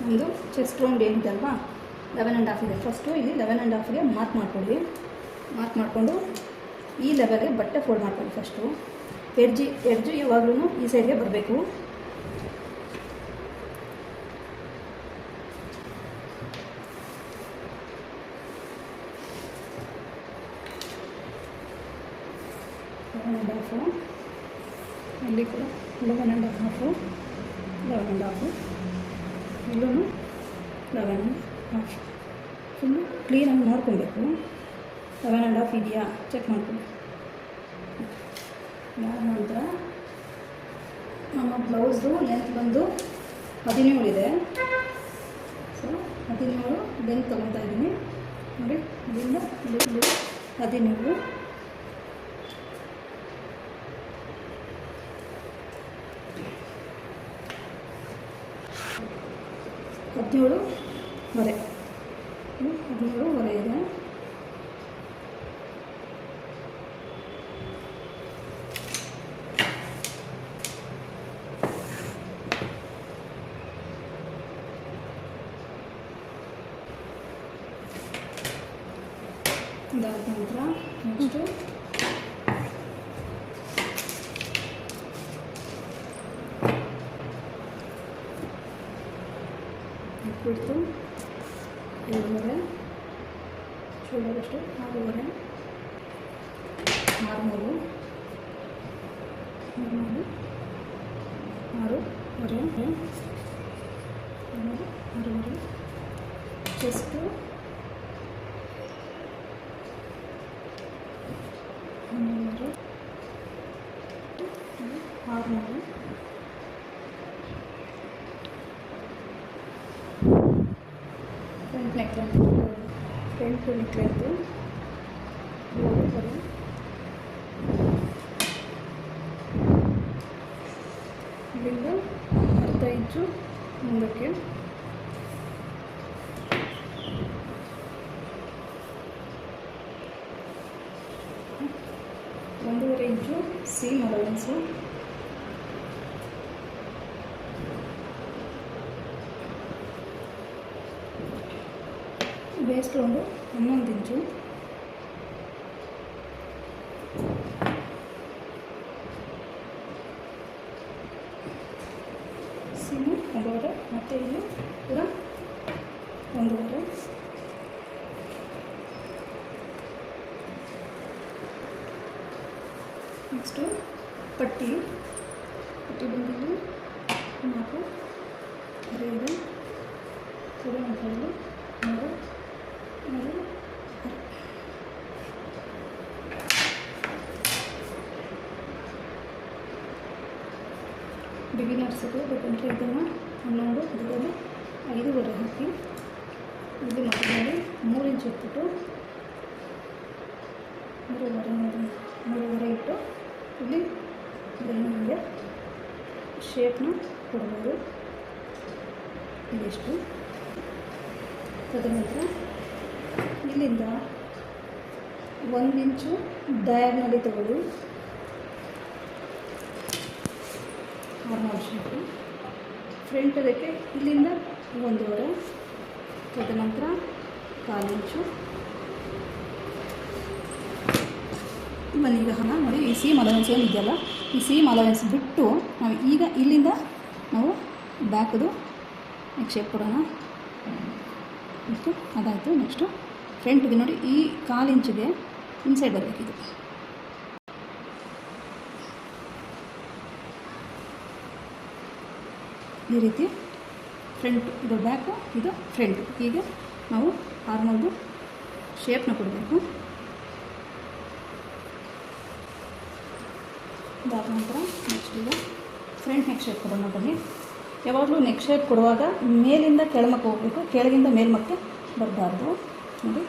ಒಂದು chest round ಏನಿದೆ ಅಲ್ವಾ 11.5 ಇದೆ. ಫಸ್ಟು ಇಲ್ಲಿ 11.5ಗೆ ಮಾರ್ಕ್ ಮಾಡ್ಕೊಳ್ಳಿ. ಮಾರ್ಕ್ ಮಾಡಿಕೊಂಡು ಈ ಲೆವೆಲ್ಗೆ ಬಟ್ಟೆ ಫೋಲ್ಡ್ ಮಾಡ್ಕೊಳ್ಳಿ. ಫಸ್ಟು ಎಡ್ಜು ಯಾವಾಗಲೂ ಈ ಸೈಡ್ಗೆ ಬರಬೇಕು. ಇಲ್ಲಿ ಕೂಡ 11.5 ಇಲ್ಲೂ 11.5 ಫುಲ್ಲು ಕ್ಲೀನಾಗಿ ನೋಡ್ಕೊಬೇಕು. 11.5 ಇದೆಯಾ ಚೆಕ್ ಮಾಡ್ಕೊಳ್ಳಿ. ನಂತರ ನಮ್ಮ ಬ್ಲೌಸ್ದು ಲೆಂತ್ ಬಂದು 17 ಇದೆ. ಸೊ 17 ಲೆಂತ್ ತೊಗೊತಾ ಇದ್ದೀನಿ ನೋಡಿ. ಇದರಿಂದ 17 17.5 ಇದೆ. ಇದಾದ ನಂತರ ನೆಕ್ಸ್ಟು ಬಿಡ್ತು 7.5 ಶೋಲ್ಡರಷ್ಟು 6.5 6.3 6.5 ಚೆಸ್ಟು 12 6.3 ಫ್ರಂಟ್ ನೆಕ್ ಲೆಂತ್ ಇಲ್ಲಿಂದ ಅರ್ಧ ಇಂಚು ಮುಂದಕ್ಕೆ 1.5 ಇಂಚು ಸೀಮ್ ಅಲವೆನ್ಸು. ವೇಸ್ಟ್ ಒಂದು 11 ಇಂಚು. ಸೀಮು 1.5 ಮತ್ತು ಇಲ್ಲಿ ಕೂಡ 1.5. ನೆಕ್ಸ್ಟು ಪಟ್ಟಿ ಬಂದಿದ್ದು 4 ಇದೆ. ಕೂಡ 3 ಬಿಗಿನರ್ಸ್ಗೆ ಬೇಕಂದರೆ ಇದನ್ನು 11 ಇದರಲ್ಲಿ 5.5 ಹಾಕಿ ಇಲ್ಲಿ ಮಧ್ಯದಲ್ಲಿ 3 ಇಂಚ್ ಇಟ್ಬಿಟ್ಟು 3.5 ಇಟ್ಟು ಇಲ್ಲಿ ನಮಗೆ ಶೇಪ್ನ ಕೊಡ್ಬೋದು. ಇದಿಷ್ಟು. ತದನಂತರ ಇಲ್ಲಿಂದ 1 ಇಂಚು ಡಯಾಗ್ನಲಿ ತಗೊಳ್ಳಿ. ನಾರ್ಮಲ್ ಶೇಪು ಫ್ರಂಟ್ ಅದಕ್ಕೆ ಇಲ್ಲಿಂದ 1.5. ತದನಂತರ 1/4 ಇಂಚು. ಈಗ ನೋಡಿ ಈ ಸೀಮ್ ಅಲವೆನ್ಸ್ ಏನಿದೆಯಲ್ಲ, ಈ ಸೀಮ್ ಅಲವೆನ್ಸ್ ಬಿಟ್ಟು ನಾವು ಈಗ ಇಲ್ಲಿಂದ ನಾವು ಬ್ಯಾಕ್ದು ನೆಕ್ ಶೇಪ್ ಕೊಡೋಣ. ಇಷ್ಟು ಅದಾಯಿತು. ನೆಕ್ಸ್ಟು ಫ್ರಂಟ್ಗೆ ನೋಡಿ ಈ 1/4 ಇಂಚಿಗೆ ಇನ್ಸೈಡ್ ಬರಬೇಕಿದು. ಈ ರೀತಿ ಫ್ರಂಟ್ ಇದು ಬ್ಯಾಕು, ಇದು ಫ್ರಂಟು. ಹೀಗೆ ನಾವು ಆರ್ಮಲ್ದು ಶೇಪ್ನ ಕೊಡಬೇಕು. ಇದಾದ ನಂತರ ನೆಕ್ಸ್ಟ್ ಈಗ ಫ್ರಂಟ್ ನೆಕ್ ಶೇಪ್ ಕೊಡೋಣ ಬನ್ನಿ. ಯಾವಾಗಲೂ ನೆಕ್ ಶೇಪ್ ಕೊಡುವಾಗ ಮೇಲಿಂದ ಕೆಳಮಕ್ಕೆ ಹೋಗಬೇಕು, ಕೆಳಗಿಂದ ಮೇಲ್ಮಕ್ಕೆ ಬರಬಾರ್ದು. ನೋಡಿ